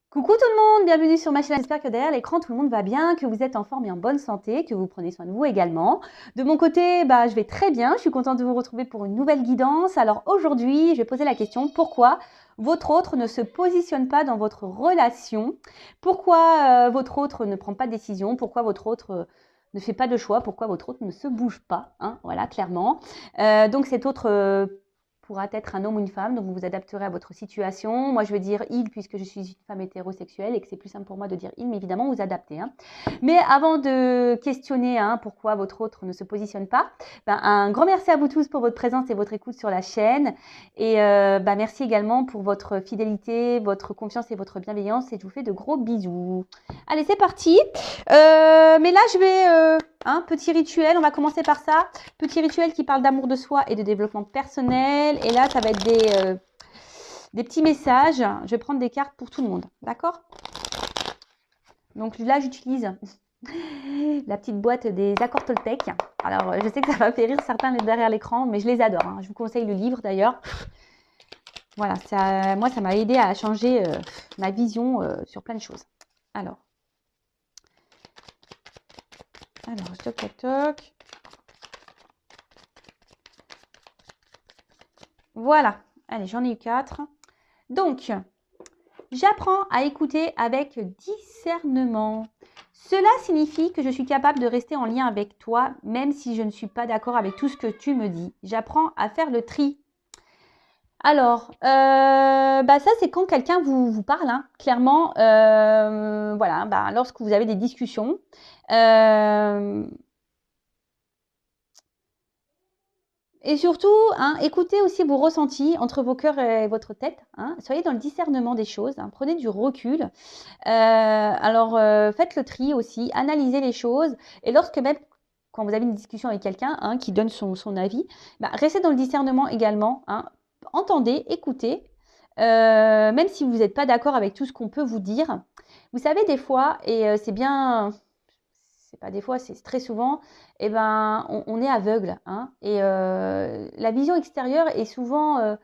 Coucou tout le monde, bienvenue sur ma chaîne. J'espère que derrière l'écran tout le monde va bien, que vous êtes en forme et en bonne santé, que vous prenez soin de vous également. De mon côté, je vais très bien, je suis contente de vous retrouver pour une nouvelle guidance. Alors aujourd'hui, je vais poser la question, pourquoi votre autre ne se positionne pas dans votre relation? Pourquoi votre autre ne prend pas de décision? Pourquoi votre autre ne fait pas de choix? Pourquoi votre autre ne se bouge pas, hein? Voilà, clairement. Donc cet autre pourra être un homme ou une femme, donc vous vous adapterez à votre situation. Moi, je vais dire il puisque je suis une femme hétérosexuelle et que c'est plus simple pour moi de dire il, mais évidemment, vous adaptez. Hein. Mais avant de questionner pourquoi votre autre ne se positionne pas, un grand merci à vous tous pour votre présence et votre écoute sur la chaîne. Et merci également pour votre fidélité, votre confiance et votre bienveillance. Et je vous fais de gros bisous. Allez, c'est parti. Mais là, je vais... petit rituel, on va commencer par ça. Petit rituel qui parle d'amour de soi et de développement personnel. Et là, ça va être des petits messages. Je vais prendre des cartes pour tout le monde. D'accord? Donc là, j'utilise la petite boîte des accords Toltec. Alors, je sais que ça va faire rire certains derrière l'écran, mais je les adore. Hein. Je vous conseille le livre d'ailleurs. Voilà, moi, ça m'a aidé à changer ma vision sur plein de choses. Alors, toc, toc, toc. Voilà. Allez, j'en ai eu 4. Donc, j'apprends à écouter avec discernement. Cela signifie que je suis capable de rester en lien avec toi, même si je ne suis pas d'accord avec tout ce que tu me dis. J'apprends à faire le tri. Alors, ça c'est quand quelqu'un vous parle, hein, clairement, voilà, lorsque vous avez des discussions. Et surtout, écoutez aussi vos ressentis entre vos cœurs et votre tête. Soyez dans le discernement des choses. Prenez du recul. Faites le tri aussi. Analysez les choses. Et lorsque même, quand vous avez une discussion avec quelqu'un qui donne son avis, restez dans le discernement également. Entendez, écoutez. Même si vous n'êtes pas d'accord avec tout ce qu'on peut vous dire. Vous savez, des fois, et c'est bien... c'est pas des fois, c'est très souvent, on est aveugle. Et la vision extérieure est souvent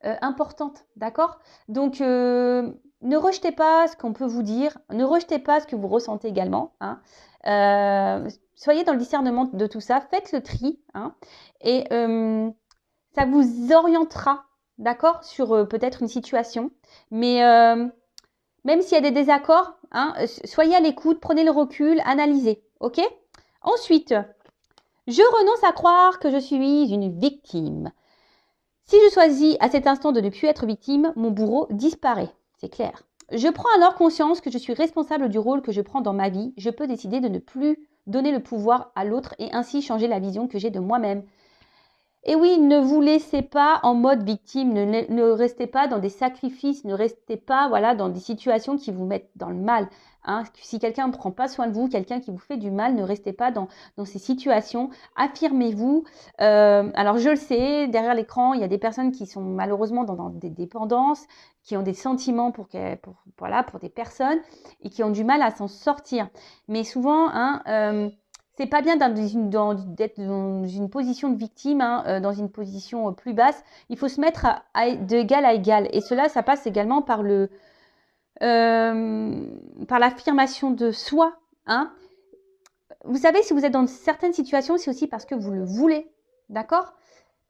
importante, d'accord? Donc, ne rejetez pas ce qu'on peut vous dire, ne rejetez pas ce que vous ressentez également. Soyez dans le discernement de tout ça, faites le tri, et ça vous orientera, d'accord, sur peut-être une situation. Mais même s'il y a des désaccords, soyez à l'écoute, prenez le recul, analysez, ok? Ensuite, je renonce à croire que je suis une victime. Si je choisis à cet instant de ne plus être victime, mon bourreau disparaît, c'est clair. Je prends alors conscience que je suis responsable du rôle que je prends dans ma vie. Je peux décider de ne plus donner le pouvoir à l'autre et ainsi changer la vision que j'ai de moi-même. Et oui, ne vous laissez pas en mode victime, ne restez pas dans des sacrifices, ne restez pas dans des situations qui vous mettent dans le mal. Si quelqu'un ne prend pas soin de vous, quelqu'un qui vous fait du mal, ne restez pas dans ces situations. Affirmez-vous. Alors je le sais, derrière l'écran, il y a des personnes qui sont malheureusement dans des dépendances, qui ont des sentiments pour des personnes et qui ont du mal à s'en sortir. Mais souvent, c'est pas bien d'être dans une position de victime, dans une position plus basse. Il faut se mettre d'égal à égal. Et cela, ça passe également par l'affirmation de soi. Vous savez, si vous êtes dans certaines situations, c'est aussi parce que vous le voulez. D'accord?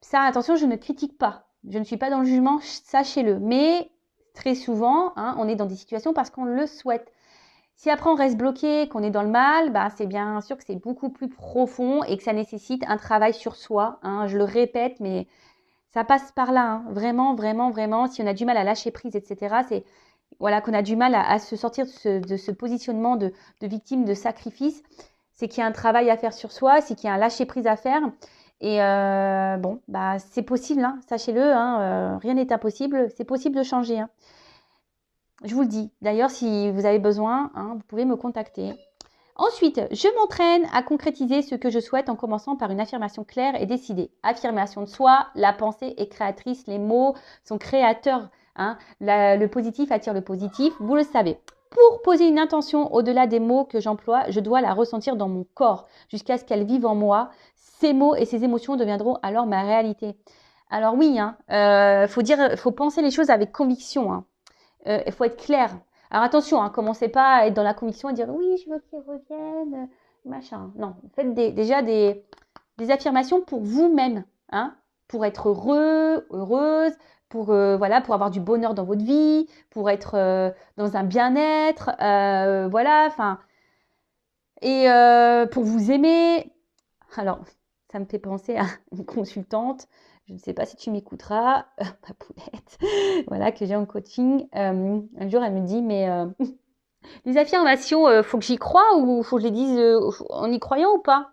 Ça, attention, je ne critique pas. Je ne suis pas dans le jugement, sachez-le. Mais très souvent, on est dans des situations parce qu'on le souhaite. Si après on reste bloqué, qu'on est dans le mal, c'est bien sûr que c'est beaucoup plus profond et que ça nécessite un travail sur soi. Je le répète, mais ça passe par là. Vraiment, vraiment, vraiment. Si on a du mal à lâcher prise, etc., c'est qu'on a du mal à se sortir de ce positionnement de victime, de sacrifice. C'est qu'il y a un travail à faire sur soi, c'est qu'il y a un lâcher prise à faire. Et c'est possible, sachez-le. Rien n'est impossible. C'est possible de changer. Je vous le dis. D'ailleurs, si vous avez besoin, vous pouvez me contacter. Ensuite, je m'entraîne à concrétiser ce que je souhaite en commençant par une affirmation claire et décidée. Affirmation de soi, la pensée est créatrice, les mots sont créateurs. Le positif attire le positif, vous le savez. Pour poser une intention au-delà des mots que j'emploie, je dois la ressentir dans mon corps jusqu'à ce qu'elle vive en moi. Ces mots et ces émotions deviendront alors ma réalité. Alors oui, faut penser les choses avec conviction. Il faut être clair. Alors attention, hein, commencez pas à être dans la conviction et dire oui, je veux qu'il revienne, machin. Non, faites déjà des affirmations pour vous-même, hein, pour être heureux, heureuse, pour voilà, pour avoir du bonheur dans votre vie, pour être dans un bien-être, voilà, enfin, et pour vous aimer. Alors, ça me fait penser à une consultante. Je ne sais pas si tu m'écouteras, ma poulette, voilà, que j'ai en coaching. Un jour, elle me dit, mais les affirmations, faut que j'y croie ou faut que je les dise en y croyant ou pas?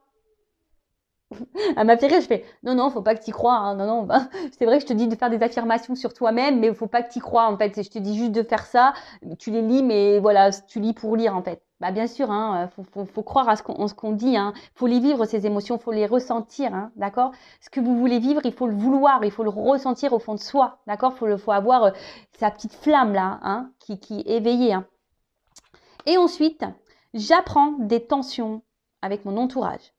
Elle m'a fait rire, je fais non, non, faut pas que tu y crois, hein, non, non, bah, c'est vrai que je te dis de faire des affirmations sur toi-même, mais faut pas que tu y crois en fait. Je te dis juste de faire ça, tu les lis, mais voilà, tu lis pour lire en fait. Bah bien sûr, hein, faut croire à ce qu'on dit, hein. Faut les vivre ces émotions, faut les ressentir, hein, d'accord? Ce que vous voulez vivre, il faut le vouloir, il faut le ressentir au fond de soi, d'accord? Faut avoir sa petite flamme là, hein, qui est éveillée, hein. Et ensuite, j'apprends des tensions avec mon entourage.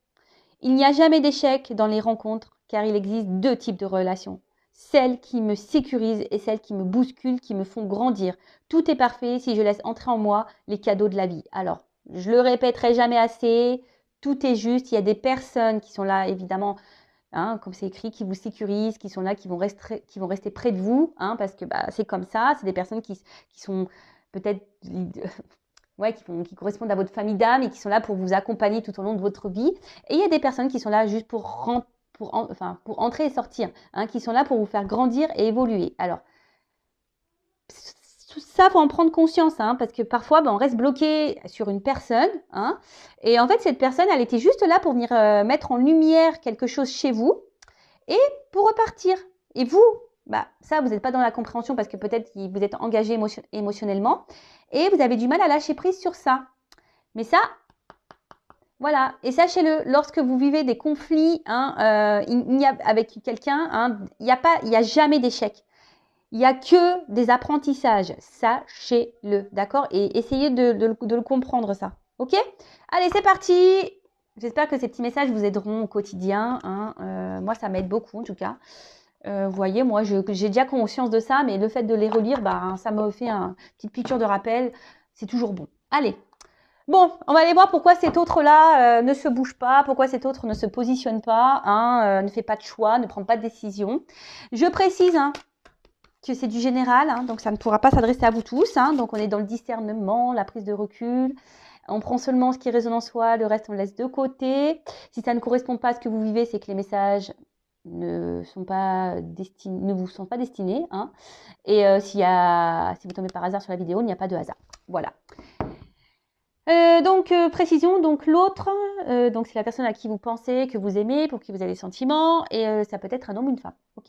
Il n'y a jamais d'échec dans les rencontres car il existe deux types de relations. Celles qui me sécurisent et celles qui me bousculent, qui me font grandir. Tout est parfait si je laisse entrer en moi les cadeaux de la vie. Alors, je le répéterai jamais assez, tout est juste. Il y a des personnes qui sont là, évidemment, hein, comme c'est écrit, qui vous sécurisent, qui sont là, qui vont rester près de vous, hein, parce que bah, c'est comme ça. C'est des personnes qui sont peut-être ouais, qui correspondent à votre famille d'âme et qui sont là pour vous accompagner tout au long de votre vie. Et il y a des personnes qui sont là juste pour entrer et sortir, hein, qui sont là pour vous faire grandir et évoluer. Alors, tout ça, il faut en prendre conscience, hein, parce que parfois, on reste bloqué sur une personne, hein, et en fait, cette personne, elle était juste là pour venir mettre en lumière quelque chose chez vous et pour repartir. Et vous, bah, ça, vous n'êtes pas dans la compréhension parce que peut-être vous êtes engagé émotionnellement et vous avez du mal à lâcher prise sur ça. Mais ça, voilà. Et sachez-le, lorsque vous vivez des conflits, hein, avec quelqu'un, hein, il n'y a jamais d'échec. Il n'y a que des apprentissages. Sachez-le, d'accord? Et essayez de le comprendre, ça. OK? Allez, c'est parti! J'espère que ces petits messages vous aideront au quotidien, hein. Moi, ça m'aide beaucoup, en tout cas. Vous voyez, moi, j'ai déjà conscience de ça, mais le fait de les relire, bah, ça me fait une petite piqûre de rappel. C'est toujours bon. Allez. Bon, on va aller voir pourquoi cet autre-là ne se bouge pas, pourquoi cet autre ne se positionne pas, hein, ne fait pas de choix, ne prend pas de décision. Je précise, hein, que c'est du général, hein, donc ça ne pourra pas s'adresser à vous tous. Hein, donc on est dans le discernement, la prise de recul. On prend seulement ce qui résonne en soi, le reste on le laisse de côté. Si ça ne correspond pas à ce que vous vivez, c'est que les messages ne vous sont pas destinés. Hein. Et si vous tombez par hasard sur la vidéo, il n'y a pas de hasard. Voilà. Précision, donc l'autre, donc c'est la personne à qui vous pensez, que vous aimez, pour qui vous avez des sentiments, et ça peut être un homme ou une femme. Ok ?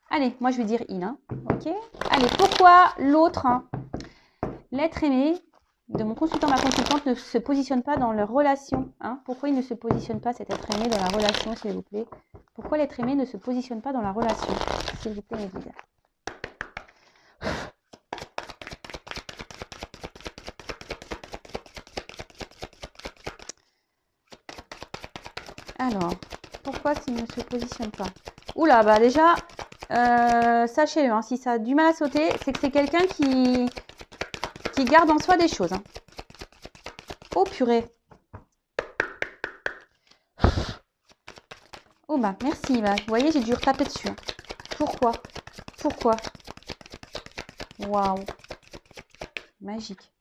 Allez, moi je vais dire il. Hein. Ok ? Allez, pourquoi l'autre, hein, l'être aimé de mon consultant, ma consultante, ne se positionne pas dans leur relation, hein? Pourquoi il ne se positionne pas, cet être aimé, dans la relation, s'il vous plaît? Pourquoi l'être aimé ne se positionne pas dans la relation, s'il vous plaît, mes guides? Alors, pourquoi s'il ne se positionne pas? Oula, bah déjà, sachez-le, hein, si ça a du mal à sauter, c'est que c'est quelqu'un qui garde en soi des choses. Hein. Oh purée. Oh bah merci, bah, vous voyez, j'ai dû retaper dessus. Hein. Pourquoi? Pourquoi? Waouh. Magique.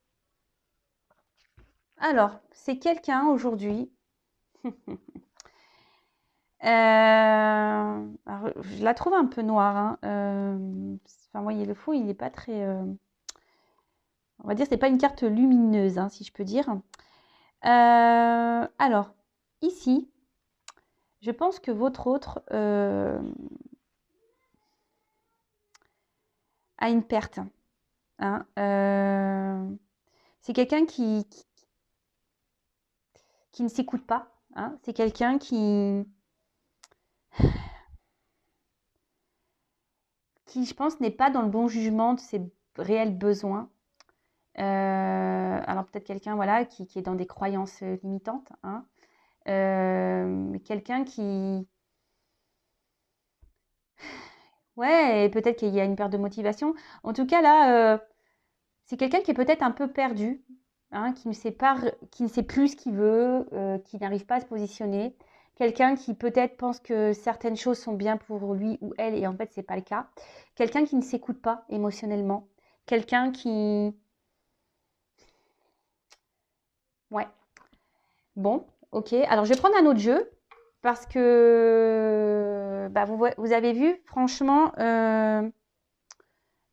Alors, c'est quelqu'un aujourd'hui. Alors, je la trouve un peu noire. Hein. Enfin, vous voyez, le fond, il n'est pas très... on va dire, c'est pas une carte lumineuse, hein, si je peux dire. Alors, ici, je pense que votre autre a une perte. Hein. C'est quelqu'un qui ne s'écoute pas. Hein. C'est quelqu'un qui, je pense, n'est pas dans le bon jugement de ses réels besoins. Alors peut-être quelqu'un voilà, qui est dans des croyances limitantes. Hein. Quelqu'un qui... Ouais, et peut-être qu'il y a une perte de motivation. En tout cas, là, c'est quelqu'un qui est peut-être un peu perdu, hein, qui ne sait pas, qui ne sait plus ce qu'il veut, qui n'arrive pas à se positionner. Quelqu'un qui peut-être pense que certaines choses sont bien pour lui ou elle et en fait, c'est pas le cas. Quelqu'un qui ne s'écoute pas émotionnellement. Quelqu'un qui... Ouais. Bon, ok. Alors, je vais prendre un autre jeu parce que bah, vous avez vu, franchement,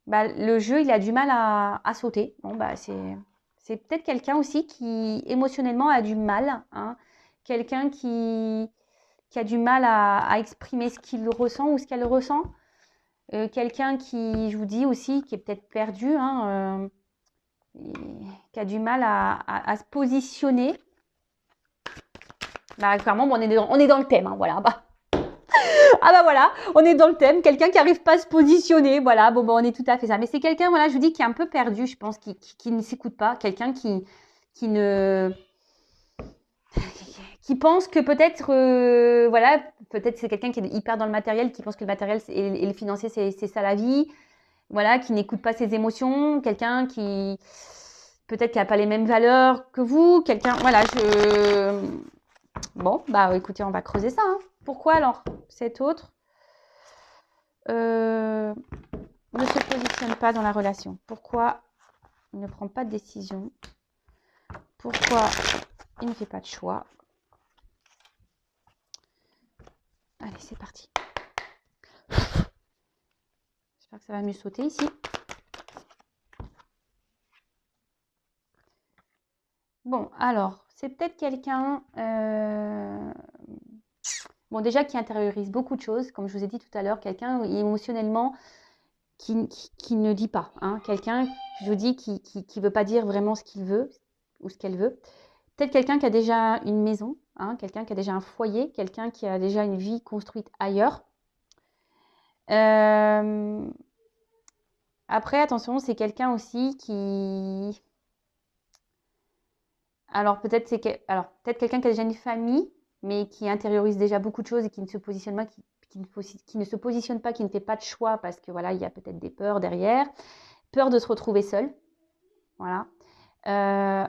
bah, le jeu, il a du mal à sauter. Bon, bah, c'est peut-être quelqu'un aussi qui émotionnellement a du mal, hein. Quelqu'un qui a du mal à exprimer ce qu'il ressent ou ce qu'elle ressent. Quelqu'un qui, je vous dis aussi, qui est peut-être perdu, hein, qui a du mal à se positionner. Bah, clairement, bon, on est dans le thème, hein, voilà. Bah. Ah bah voilà, on est dans le thème. Quelqu'un qui n'arrive pas à se positionner, voilà. Bon, on est tout à fait ça. Mais c'est quelqu'un, voilà, je vous dis, qui est un peu perdu, je pense, qui ne s'écoute pas. Quelqu'un qui ne... qui pense que peut-être, voilà, peut-être c'est quelqu'un qui est hyper dans le matériel, qui pense que le matériel et le financier, c'est ça la vie. Voilà, qui n'écoute pas ses émotions. Quelqu'un qui, peut-être, qui n'a pas les mêmes valeurs que vous. Quelqu'un, voilà, Bon, bah écoutez, on va creuser ça, hein. Pourquoi alors cet autre ne se positionne pas dans la relation? Pourquoi il ne prend pas de décision? Pourquoi il ne fait pas de choix? Allez, c'est parti. J'espère que ça va mieux sauter ici. Bon, alors, c'est peut-être quelqu'un... Bon, déjà qui intériorise beaucoup de choses, comme je vous ai dit tout à l'heure, quelqu'un émotionnellement qui ne dit pas, hein. Quelqu'un, je vous dis, qui ne veut pas dire vraiment ce qu'il veut ou ce qu'elle veut. Peut-être quelqu'un qui a déjà une maison, hein, quelqu'un qui a déjà un foyer, quelqu'un qui a déjà une vie construite ailleurs. Après, attention, c'est quelqu'un aussi qui... Alors peut-être peut-être quelqu'un qui a déjà une famille, mais qui intériorise déjà beaucoup de choses et qui ne se positionne pas, qui ne se positionne pas, qui ne fait pas de choix parce que voilà, il y a peut-être des peurs derrière, peur de se retrouver seul, voilà.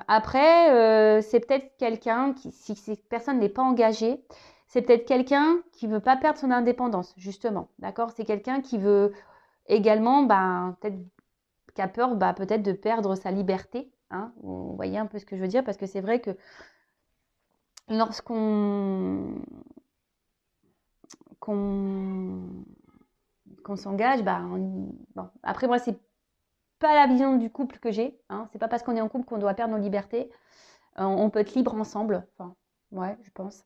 Après, c'est peut-être quelqu'un qui, si cette personne n'est pas engagée, c'est peut-être quelqu'un qui veut pas perdre son indépendance, justement, d'accord? C'est quelqu'un qui veut également, peut-être, qui a peur, peut-être de perdre sa liberté, hein? Vous voyez un peu ce que je veux dire? Parce que c'est vrai que lorsqu'on s'engage, bon. Après moi c'est pas la vision du couple que j'ai, hein. C'est pas parce qu'on est en couple qu'on doit perdre nos libertés. On peut être libre ensemble. Enfin, ouais, je pense.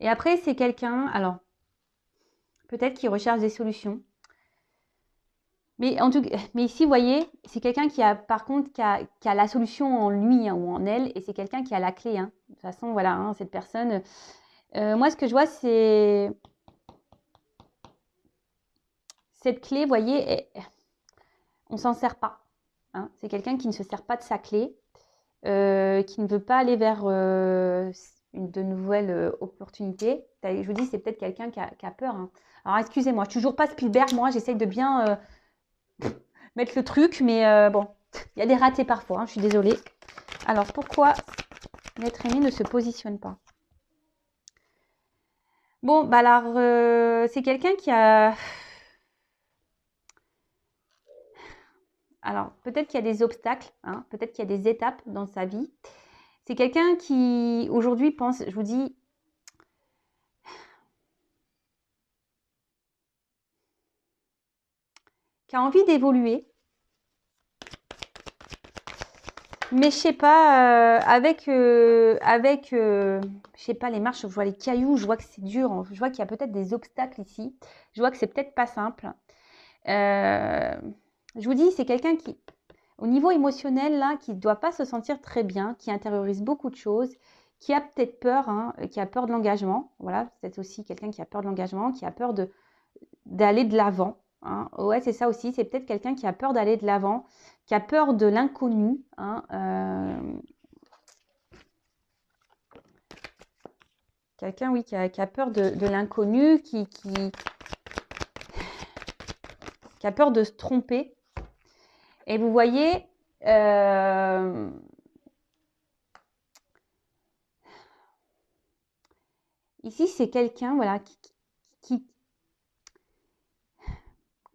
Et après c'est quelqu'un, alors peut-être qui recherche des solutions. Mais en tout cas, mais ici, vous voyez, c'est quelqu'un qui a, par contre, qui a la solution en lui, hein, ou en elle, et c'est quelqu'un qui a la clé, hein. De toute façon, voilà, hein, cette personne. Moi, ce que je vois, c'est cette clé, vous voyez, on s'en sert pas, hein. C'est quelqu'un qui ne se sert pas de sa clé, qui ne veut pas aller vers de nouvelles opportunités. Je vous dis, c'est peut-être quelqu'un qui a peur, hein. Alors, excusez-moi, je suis toujours pas Spielberg, moi, j'essaye de bien mettre le truc, mais bon, il y a des ratés parfois, hein, je suis désolée. Alors, pourquoi l'être aimé ne se positionne pas? Bon, alors, c'est quelqu'un qui a... Alors, peut-être qu'il y a des obstacles, hein, peut-être qu'il y a des étapes dans sa vie. C'est quelqu'un qui, aujourd'hui, pense, je vous dis, qui a envie d'évoluer. Mais je sais pas, je sais pas, les marches, je vois les cailloux, je vois que c'est dur, hein. Je vois qu'il y a peut-être des obstacles ici. Je vois que c'est peut-être pas simple. Je vous dis, c'est quelqu'un qui, au niveau émotionnel, là, qui ne doit pas se sentir très bien, qui intériorise beaucoup de choses, qui a peut-être peur, hein, qui a peur de l'engagement. Voilà, c'est aussi quelqu'un qui a peur de l'engagement, qui a peur d'aller de l'avant, hein. Ouais, c'est ça aussi, c'est peut-être quelqu'un qui a peur d'aller de l'avant, qui a peur de l'inconnu, hein, quelqu'un, oui, qui a peur de l'inconnu, qui a peur de se tromper. Et vous voyez, Euh, Ici, c'est quelqu'un voilà, qui,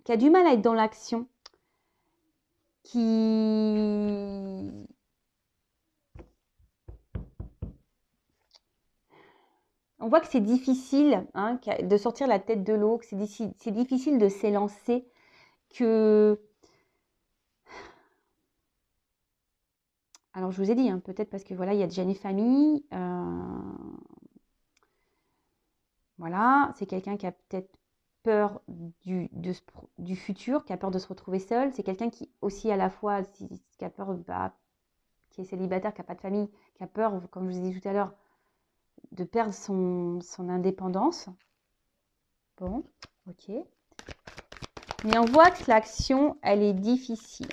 qui a du mal à être dans l'action, qui... On voit que c'est difficile hein, de sortir la tête de l'eau, que c'est difficile de s'élancer, que... Alors, je vous ai dit, hein, peut-être parce que voilà, il y a déjà une famille. Voilà, c'est quelqu'un qui a peut-être peur du futur, qui a peur de se retrouver seul. C'est quelqu'un qui aussi à la fois, qui a peur, qui est célibataire, qui n'a pas de famille, qui a peur, comme je vous ai dit tout à l'heure, de perdre son indépendance. Bon, ok. Mais on voit que l'action, elle est difficile.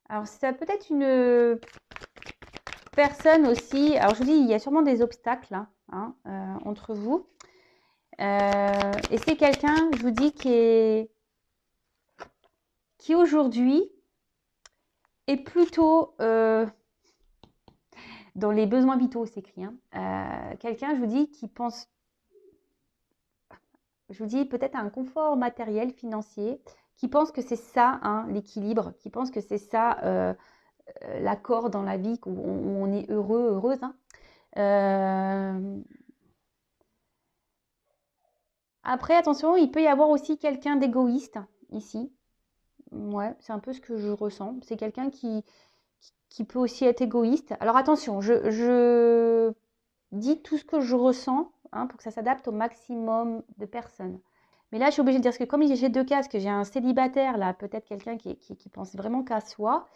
Alors, ça peut être une personne aussi. Alors, je vous dis, il y a sûrement des obstacles hein, entre vous. Et c'est quelqu'un, je vous dis, qui aujourd'hui est plutôt dans les besoins vitaux, c'est écrit. Hein. Quelqu'un, je vous dis, qui pense, je vous dis, peut-être à un confort matériel, financier, qui pense que c'est ça, hein, l'équilibre, qui pense que c'est ça, l'accord dans la vie, où on est heureux, heureuse. Hein. Après, attention, il peut y avoir aussi quelqu'un d'égoïste ici. Ouais, c'est un peu ce que je ressens. C'est quelqu'un qui peut aussi être égoïste. Alors attention, je dis tout ce que je ressens hein, pour que ça s'adapte au maximum de personnes. Mais là, je suis obligée de dire, parce que comme j'ai deux cas, parce que j'ai un célibataire, là, peut-être quelqu'un qui pense vraiment qu'à soi,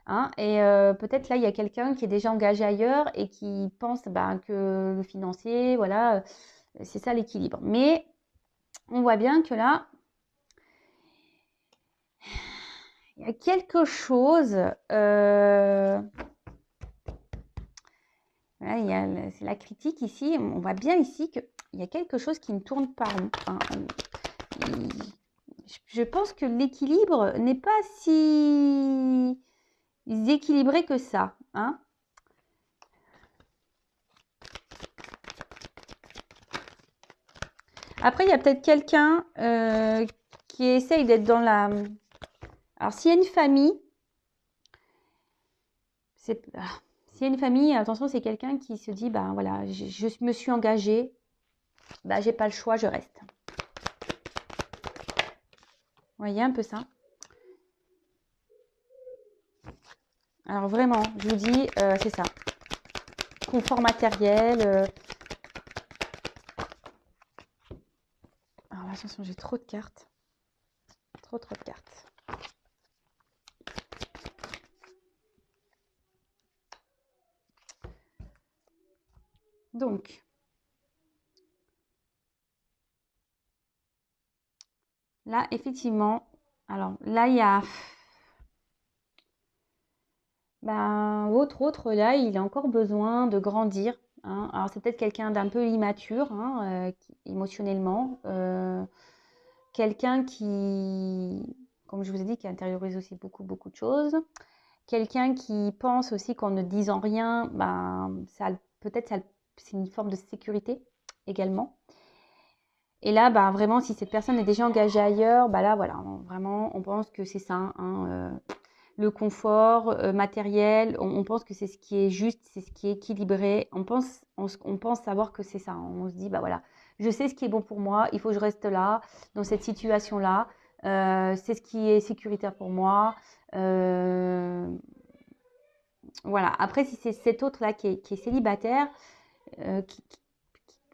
hein, et peut-être là, il y a quelqu'un qui est déjà engagé ailleurs et qui pense ben, que le financier, voilà, c'est ça l'équilibre. Mais on voit bien que là, il y a quelque chose... Voilà, c'est la critique ici. On voit bien ici qu'il y a quelque chose qui ne tourne pas rond. Hein. Je pense que l'équilibre n'est pas si équilibré que ça. Hein. Après, il y a peut-être quelqu'un qui essaye d'être dans la... Alors, s'il y a une famille, s'il y a une famille, attention, c'est quelqu'un qui se dit, ben voilà, je me suis engagée, ben, j'ai pas le choix, je reste. Vous voyez un peu ça. Alors vraiment, je vous dis, c'est ça. Confort matériel. Alors attention, j'ai trop de cartes. Trop de cartes. Donc, là, effectivement, alors là, il y a... Ben, autre, là, il a encore besoin de grandir. Hein. Alors, c'est peut-être quelqu'un d'un peu immature, hein, émotionnellement. Quelqu'un qui, comme je vous ai dit, qui intériorise aussi beaucoup de choses. Quelqu'un qui pense aussi qu'en ne disant rien, ben, peut-être c'est une forme de sécurité également. Et là, bah, vraiment, si cette personne est déjà engagée ailleurs, bah là, voilà, vraiment, on pense que c'est ça, hein, le confort matériel, on pense que c'est ce qui est juste, c'est ce qui est équilibré. On pense savoir que c'est ça. On se dit, bah voilà, je sais ce qui est bon pour moi, il faut que je reste là, dans cette situation-là. C'est ce qui est sécuritaire pour moi. Voilà. Après, si c'est cet autre-là qui est célibataire,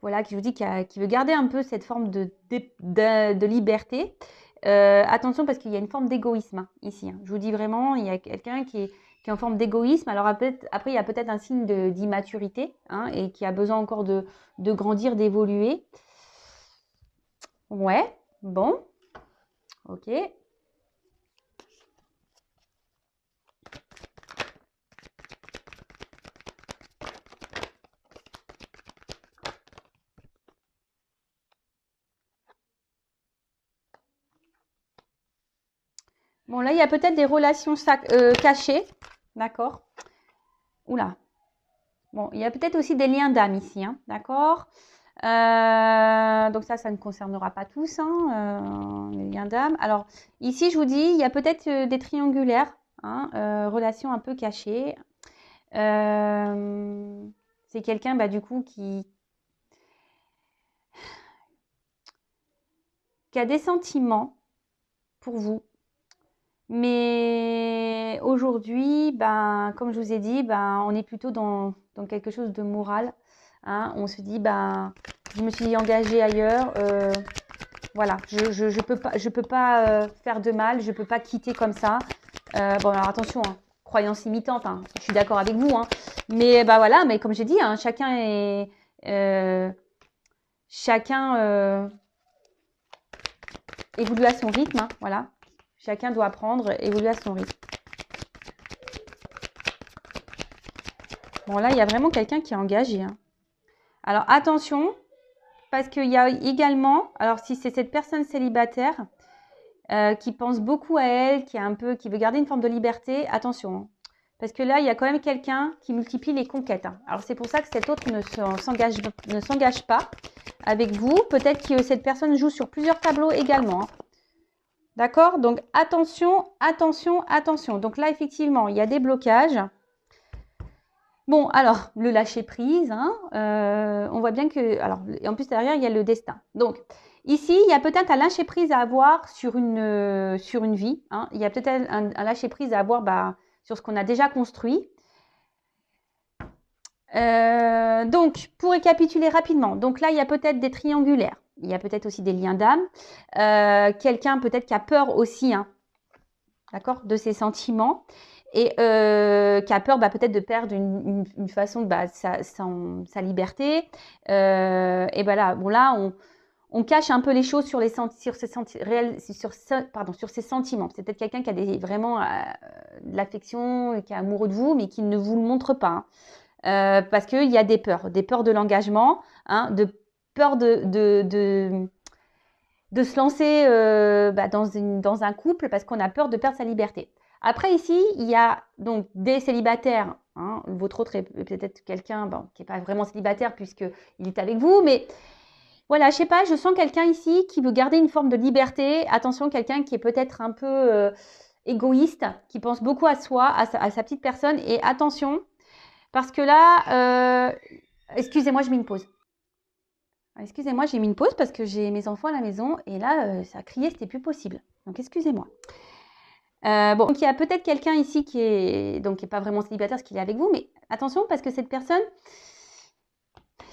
voilà, qui je vous dis, qui veut garder un peu cette forme de liberté. Attention parce qu'il y a une forme d'égoïsme hein, ici. Hein. Je vous dis vraiment, il y a quelqu'un qui est en forme d'égoïsme. Alors après, il y a peut-être un signe d'immaturité hein, et qui a besoin encore de grandir, d'évoluer. Ouais, bon, ok. Bon, là, il y a peut-être des relations cachées. D'accord. Oula. Bon, il y a peut-être aussi des liens d'âme ici. Hein, d'accord. Donc ça ne concernera pas tous, hein, les liens d'âme. Alors, ici, je vous dis, il y a peut-être des triangulaires, hein, relations un peu cachées. C'est quelqu'un, bah, du coup, qui a des sentiments pour vous. Mais aujourd'hui, ben, comme je vous ai dit, ben, on est plutôt dans quelque chose de moral. Hein. On se dit, ben, je me suis engagée ailleurs. Voilà, je peux pas faire de mal, je peux pas quitter comme ça. Bon, alors attention, hein, croyance limitante, hein, je suis d'accord avec vous. Hein. Mais bah voilà, mais comme j'ai dit, hein, chacun évolue à son rythme. Hein, voilà. Chacun doit apprendre, évoluer à son rythme. Bon, là, il y a vraiment quelqu'un qui est engagé. Hein. Alors, attention, parce qu'il y a également, alors si c'est cette personne célibataire qui pense beaucoup à elle, qui veut garder une forme de liberté, attention. Hein. Parce que là, il y a quand même quelqu'un qui multiplie les conquêtes. Hein. Alors, c'est pour ça que cet autre ne s'engage pas avec vous. Peut-être que cette personne joue sur plusieurs tableaux également. Hein. D'accord? Donc, attention, attention, attention. Donc là, effectivement, il y a des blocages. Bon, alors, le lâcher-prise, hein, on voit bien que... Alors, en plus, derrière, il y a le destin. Donc, ici, il y a peut-être un lâcher-prise à avoir sur une vie. Hein. Il y a peut-être un lâcher-prise à avoir sur ce qu'on a déjà construit. Donc, pour récapituler rapidement, donc là, il y a peut-être des triangulaires. Il y a peut-être aussi des liens d'âme. Quelqu'un peut-être qui a peur aussi, hein, d'accord, de ses sentiments. Et qui a peur peut-être de perdre une façon de sa liberté. Et voilà, bon là, on cache un peu les choses sur ses sentiments. C'est peut-être quelqu'un qui a vraiment de l'affection, qui est amoureux de vous, mais qui ne vous le montre pas. Hein. Parce qu'il y a des peurs de l'engagement, hein, de peur de se lancer dans un couple parce qu'on a peur de perdre sa liberté. Après, ici, il y a donc des célibataires. Hein, votre autre est peut-être quelqu'un qui n'est pas vraiment célibataire puisqu'il est avec vous. Mais voilà, je sais pas, je sens quelqu'un ici qui veut garder une forme de liberté. Attention, quelqu'un qui est peut-être un peu égoïste, qui pense beaucoup à soi, à sa petite personne. Et attention, parce que là, excusez-moi, je mets une pause. Excusez-moi, j'ai mis une pause parce que j'ai mes enfants à la maison et là, ça a crié, c'était plus possible. Donc, excusez-moi. Bon, donc il y a peut-être quelqu'un ici qui est pas vraiment célibataire parce qu'il est avec vous, mais attention parce que cette personne,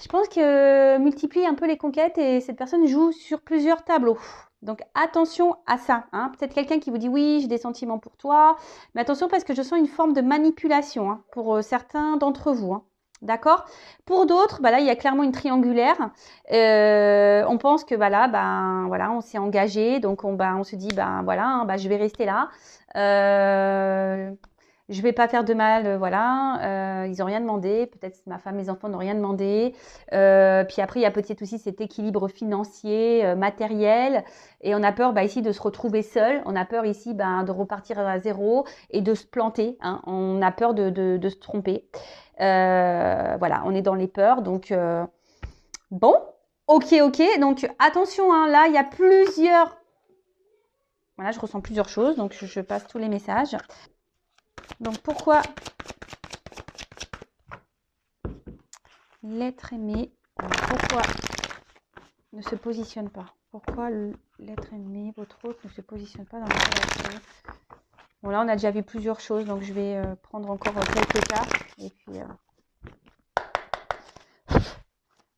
je pense que multiplie un peu les conquêtes et cette personne joue sur plusieurs tableaux. Donc attention à ça. Hein. Peut-être quelqu'un qui vous dit oui, j'ai des sentiments pour toi, mais attention parce que je sens une forme de manipulation hein, pour certains d'entre vous. Hein. D'accord. Pour d'autres, là, il y a clairement une triangulaire. On pense que voilà, on s'est engagé, donc on se dit voilà, je vais rester là. Je vais pas faire de mal, voilà. Ils n'ont rien demandé. Peut-être ma femme, mes enfants n'ont rien demandé. Puis après, il y a peut-être aussi cet équilibre financier, matériel. Et on a peur ici de se retrouver seul. On a peur ici de repartir à zéro et de se planter. Hein. On a peur de se tromper. Voilà, on est dans les peurs. Donc, bon, ok. Donc, attention, hein, là, il y a plusieurs... Voilà, je ressens plusieurs choses. Donc, je passe tous les messages. Donc, pourquoi l'être aimé, pourquoi ne se positionne pas? Pourquoi l'être aimé, votre autre, ne se positionne pas dans la relation? Bon, là, on a déjà vu plusieurs choses, donc je vais prendre encore quelques cartes. Et puis,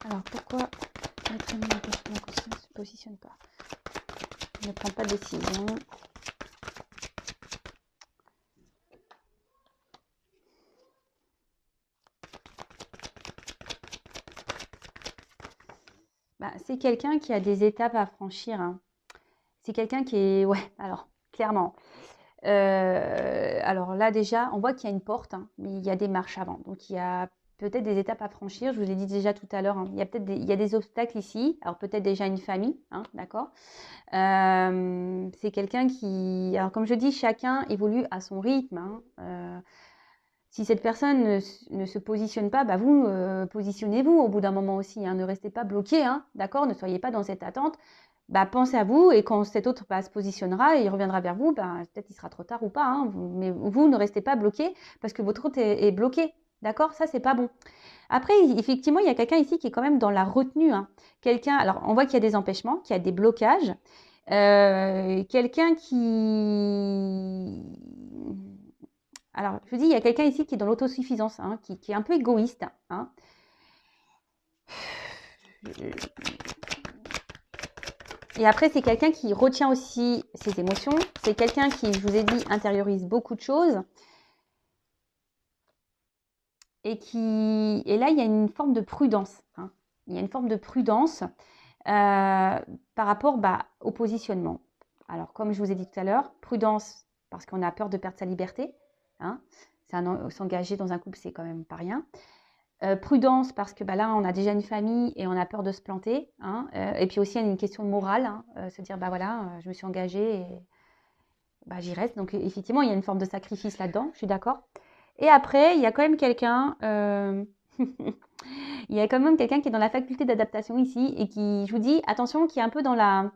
alors, pourquoi l'être aimé ne se positionne pas? Ne prend pas de décision. C'est quelqu'un qui a des étapes à franchir. Hein. C'est quelqu'un qui est... Ouais, alors, clairement. Alors là, déjà, on voit qu'il y a une porte, hein, mais il y a des marches avant. Donc, il y a peut-être des étapes à franchir. Je vous l'ai dit déjà tout à l'heure, hein. Il y a des obstacles ici. Alors peut-être déjà une famille, hein, d'accord. C'est quelqu'un qui... Alors comme je dis, chacun évolue à son rythme, hein. Si cette personne ne se positionne pas, bah vous, positionnez-vous au bout d'un moment aussi, hein. Ne restez pas bloqué, hein, d'accord. Ne soyez pas dans cette attente. Bah, pensez à vous et quand cet autre se positionnera et il reviendra vers vous, bah, peut-être il sera trop tard ou pas, hein, mais vous ne restez pas bloqué parce que votre autre est bloqué, d'accord. Ça, c'est pas bon. Après, effectivement, il y a quelqu'un ici qui est quand même dans la retenue, hein. Quelqu'un, alors on voit qu'il y a des empêchements, qu'il y a des blocages. Quelqu'un qui... Alors, je vous dis, il y a quelqu'un ici qui est dans l'autosuffisance, hein, qui est un peu égoïste, hein. Et après, c'est quelqu'un qui retient aussi ses émotions. C'est quelqu'un qui, je vous ai dit, intériorise beaucoup de choses. Et là, il y a une forme de prudence, hein. Il y a une forme de prudence par rapport au positionnement. Alors, comme je vous ai dit tout à l'heure, prudence parce qu'on a peur de perdre sa liberté, hein. S'engager dans un couple, c'est quand même pas rien. Prudence parce que là, on a déjà une famille et on a peur de se planter, hein. Et puis aussi, il y a une question morale, hein, se dire, voilà, je me suis engagée et j'y reste. Donc, effectivement, il y a une forme de sacrifice là-dedans, je suis d'accord. Et après, il y a quand même quelqu'un... il y a quand même quelqu'un qui est dans la faculté d'adaptation ici et qui, je vous dis, attention, qui est un peu dans la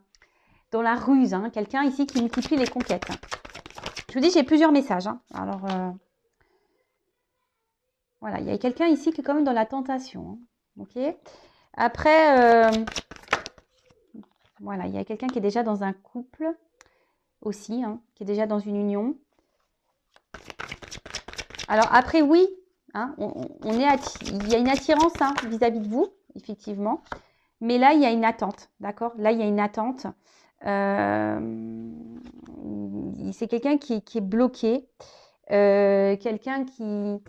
ruse, hein. Quelqu'un ici qui multiplie les conquêtes. Je vous dis, j'ai plusieurs messages, hein. Alors, voilà, il y a quelqu'un ici qui est quand même dans la tentation, hein. Ok. Après, voilà, il y a quelqu'un qui est déjà dans un couple aussi, hein, qui est déjà dans une union. Alors après, oui, hein, il y a une attirance, hein, vis-à-vis de vous, effectivement. Mais là, il y a une attente, d'accord. Là, il y a une attente. C'est quelqu'un qui est bloqué. Quelqu'un qui...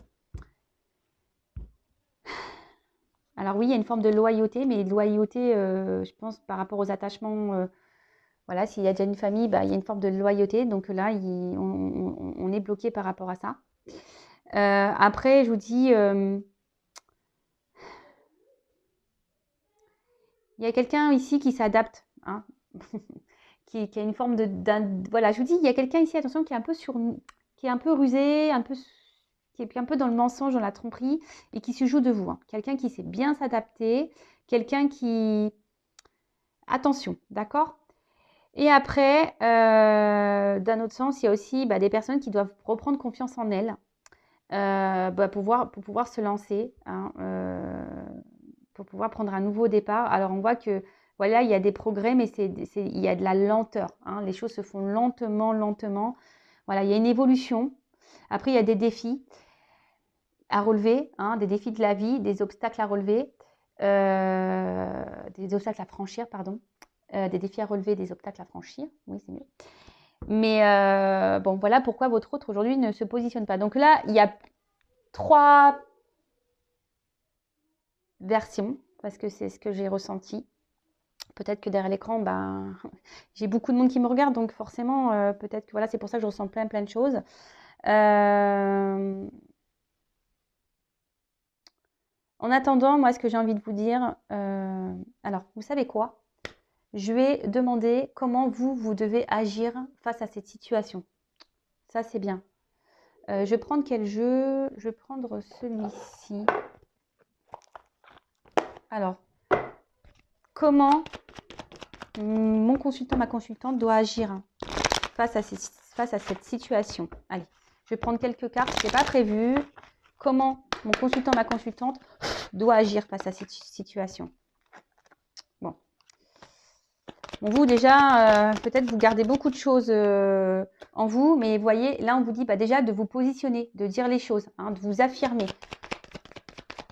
Alors oui, il y a une forme de loyauté, mais loyauté, je pense, par rapport aux attachements... voilà, s'il y a déjà une famille, il y a une forme de loyauté. Donc là, on est bloqué par rapport à ça. Après, je vous dis, il y a quelqu'un ici qui s'adapte, hein, qui a une forme voilà, je vous dis, il y a quelqu'un ici, attention, qui est un peu qui est un peu rusé, qui est un peu dans le mensonge, dans la tromperie, et qui se joue de vous, hein. Quelqu'un qui sait bien s'adapter, quelqu'un qui... Attention, d'accord. Et après, d'un autre sens, il y a aussi des personnes qui doivent reprendre confiance en elles. Pour pouvoir se lancer, hein, pour pouvoir prendre un nouveau départ. Alors, on voit que, voilà, il y a des progrès, mais il y a de la lenteur, hein. Les choses se font lentement, lentement. Voilà, il y a une évolution. Après, il y a des défis à relever, hein, des défis de la vie, des obstacles à relever, des obstacles à franchir, pardon. Des défis à relever, des obstacles à franchir. Oui, c'est mieux. Mais bon, voilà pourquoi votre autre aujourd'hui ne se positionne pas. Donc là, il y a 3 versions, parce que c'est ce que j'ai ressenti. Peut-être que derrière l'écran, j'ai beaucoup de monde qui me regarde, donc forcément, peut-être que voilà, c'est pour ça que je ressens plein de choses. En attendant, moi, ce que j'ai envie de vous dire, alors, vous savez quoi? Je vais demander comment vous devez agir face à cette situation. Ça, c'est bien. Je vais prendre quel jeu? Je vais prendre celui-ci. Alors, comment mon consultant, ma consultante doit agir face à cette situation? Allez, je vais prendre quelques cartes, ce n'est pas prévu. Comment mon consultant, ma consultante doit agir face à cette situation? Bon, vous déjà, peut-être vous gardez beaucoup de choses en vous, mais vous voyez, là on vous dit déjà de vous positionner, de dire les choses, hein, de vous affirmer.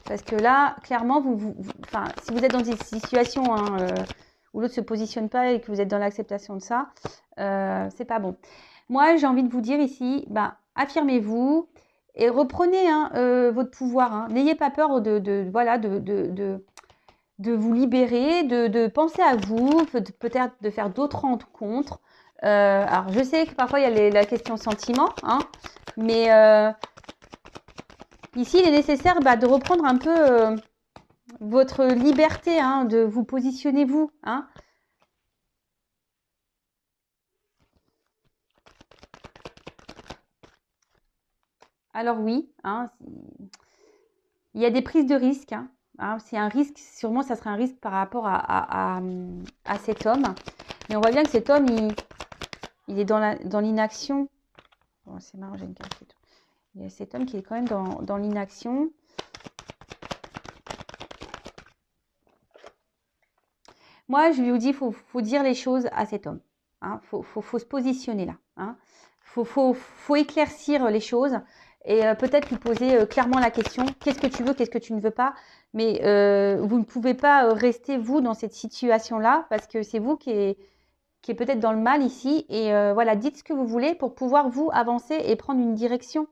Parce que là, clairement, si vous êtes dans une situation où l'autre ne se positionne pas et que vous êtes dans l'acceptation de ça, c'est pas bon. Moi, j'ai envie de vous dire ici, affirmez-vous et reprenez votre pouvoir, hein. N'ayez pas peur de vous libérer, de penser à vous, peut-être de faire d'autres rencontres. Alors, je sais que parfois, il y a la question sentiment, hein, mais Ici, il est nécessaire de reprendre un peu votre liberté, hein, de vous positionner vous. Hein. Alors oui, hein, il y a des prises de risques. Hein. Hein, c'est un risque, sûrement ça serait un risque par rapport à cet homme. Mais on voit bien que cet homme, il est dans l'inaction. Bon, c'est marrant, j'ai une carte. Il y a cet homme qui est quand même dans l'inaction. Moi, je lui dis, il faut dire les choses à cet homme. Hein. Faut se positionner là. Hein. Faut éclaircir les choses et peut-être lui poser clairement la question, qu'est-ce que tu veux, qu'est-ce que tu ne veux pas. Mais vous ne pouvez pas rester, vous, dans cette situation-là parce que c'est vous qui est peut-être dans le mal ici. Et voilà, dites ce que vous voulez pour pouvoir, vous, avancer et prendre une direction.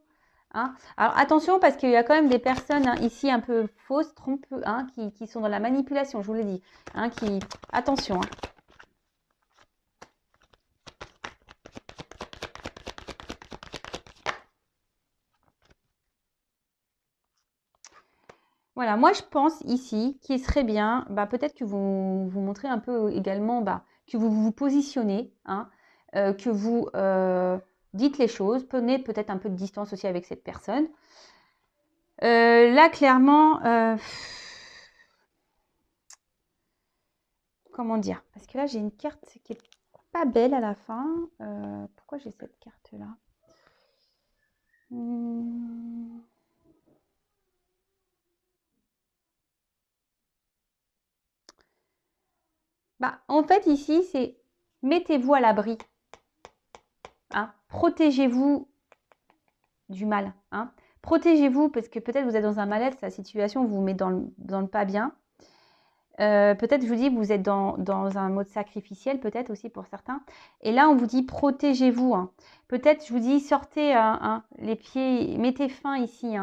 Hein. Alors attention parce qu'il y a quand même des personnes hein, ici un peu fausses, trompeuses, hein, qui sont dans la manipulation, je vous l'ai dit. Hein, Attention. Hein. Voilà, moi je pense ici qu'il serait bien, peut-être que vous montrez un peu également que vous vous positionnez, hein, que vous dites les choses, prenez peut-être un peu de distance aussi avec cette personne. Là, clairement, comment dire? Parce que là, j'ai une carte qui est pas belle à la fin. Pourquoi j'ai cette carte-là? En fait, ici, c'est mettez-vous à l'abri. Hein, protégez-vous du mal. Hein. Protégez-vous parce que peut-être vous êtes dans un mal-être, la situation vous met dans le pas bien. Peut-être, je vous dis, vous êtes dans un mode sacrificiel, peut-être aussi pour certains. Et là, on vous dit, protégez-vous. Hein. Peut-être, je vous dis, sortez les pieds, mettez fin ici,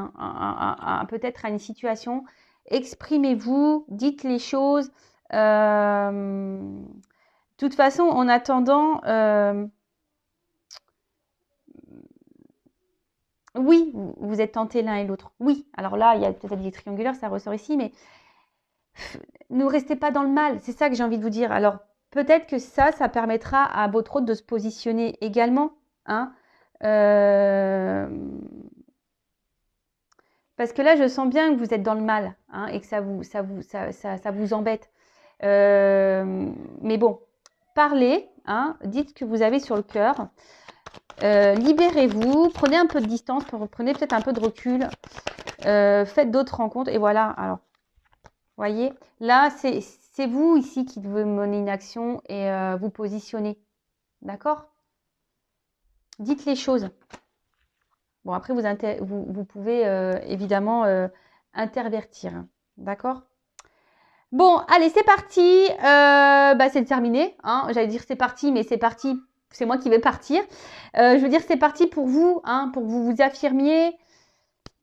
peut-être à une situation. Exprimez-vous, dites les choses. De toute façon, en attendant, oui, vous êtes tentés l'un et l'autre. Oui, alors là, il y a peut-être des triangulaires, ça ressort ici, mais ne restez pas dans le mal. C'est ça que j'ai envie de vous dire. Alors, peut-être que ça permettra à votre hôte de se positionner également. Hein. Parce que là, je sens bien que vous êtes dans le mal hein, et que ça vous embête. Mais bon, parlez, hein, dites ce que vous avez sur le cœur. Libérez-vous, prenez un peu de distance, prenez peut-être un peu de recul, faites d'autres rencontres et voilà. Alors, voyez, là, c'est vous ici qui devez mener une action et vous positionner. D'accord? Dites les choses. Bon, après, vous pouvez évidemment intervertir. D'accord? Bon, allez, c'est parti. C'est terminé. Hein. J'allais dire c'est parti, mais c'est parti. C'est moi qui vais partir. Je veux dire, c'est parti pour vous, hein, pour que vous vous affirmiez.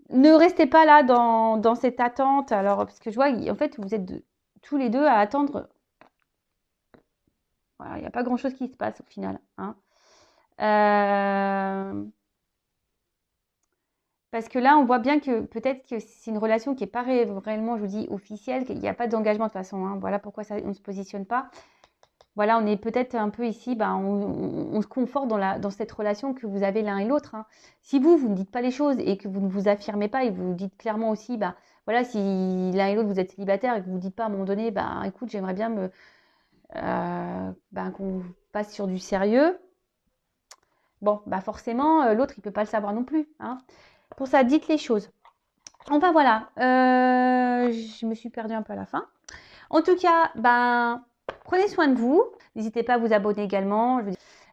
Ne restez pas là dans cette attente. Alors, parce que je vois, en fait, vous êtes tous les deux à attendre. Voilà, il n'y a pas grand-chose qui se passe au final. Hein. Parce que là, on voit bien que peut-être que c'est une relation qui n'est pas réellement, je vous dis, officielle, qu'il n'y a pas d'engagement de toute façon. Hein. Voilà pourquoi on ne se positionne pas. Voilà, on est peut-être un peu ici, on se conforte dans cette relation que vous avez l'un et l'autre. Hein. Si vous ne dites pas les choses et que vous ne vous affirmez pas et vous dites clairement aussi, voilà, si l'un et l'autre vous êtes célibataire et que vous ne dites pas à un moment donné, écoute, j'aimerais bien qu'on passe sur du sérieux. Bon, forcément, l'autre, il ne peut pas le savoir non plus. Hein. Pour ça, dites les choses. Enfin, voilà. Je me suis perdue un peu à la fin. En tout cas, prenez soin de vous. N'hésitez pas à vous abonner également.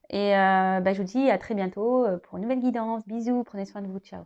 Et je vous dis à très bientôt pour une nouvelle guidance. Bisous, prenez soin de vous. Ciao.